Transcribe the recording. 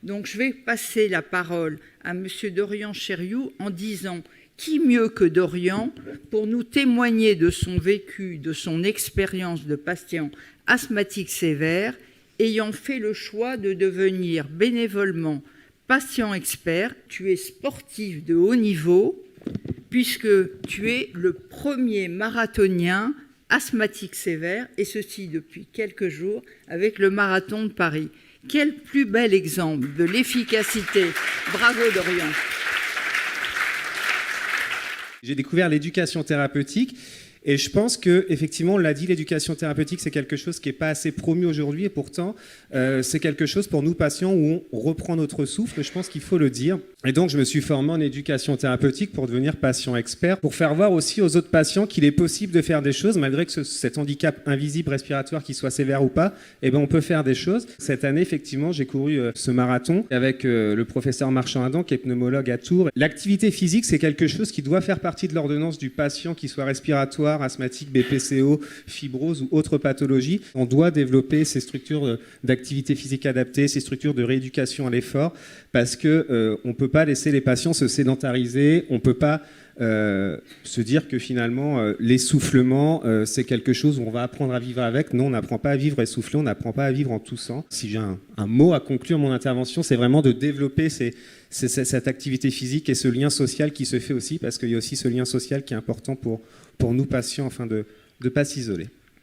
Donc je vais passer la parole à M. Dorian Chériou en disant qui mieux que Dorian pour nous témoigner de son vécu, de son expérience de patient asthmatique sévère, ayant fait le choix de devenir bénévolement patient expert. Tu es sportif de haut niveau puisque tu es le premier marathonien asthmatique sévère, et ceci depuis quelques jours avec le marathon de Paris. Quel plus bel exemple de l'efficacité. Bravo Dorian. J'ai découvert l'éducation thérapeutique et je pense que, effectivement, on l'a dit, l'éducation thérapeutique, c'est quelque chose qui n'est pas assez promu aujourd'hui et pourtant, c'est quelque chose pour nous patients où on reprend notre souffle. Je pense qu'il faut le dire. Et donc, je me suis formé en éducation thérapeutique pour devenir patient expert, pour faire voir aussi aux autres patients qu'il est possible de faire des choses, malgré que cet handicap invisible respiratoire, qu'il soit sévère ou pas, eh ben, on peut faire des choses. Cette année, effectivement, j'ai couru ce marathon avec le professeur Marchand-Adam, qui est pneumologue à Tours. L'activité physique, c'est quelque chose qui doit faire partie de l'ordonnance du patient, qu'il soit respiratoire, asthmatique, BPCO, fibrose ou autre pathologie. On doit développer ces structures d'activité physique adaptée, ces structures de rééducation à l'effort, parce que on peut pas laisser les patients se sédentariser, on peut pas se dire que finalement l'essoufflement c'est quelque chose où on va apprendre à vivre avec. Non, on n'apprend pas à vivre essoufflé, on n'apprend pas à vivre en toussant. Si j'ai un mot à conclure mon intervention, c'est vraiment de développer cette activité physique et ce lien social qui se fait aussi, parce qu'il y a aussi ce lien social qui est important pour nous patients afin de ne pas s'isoler.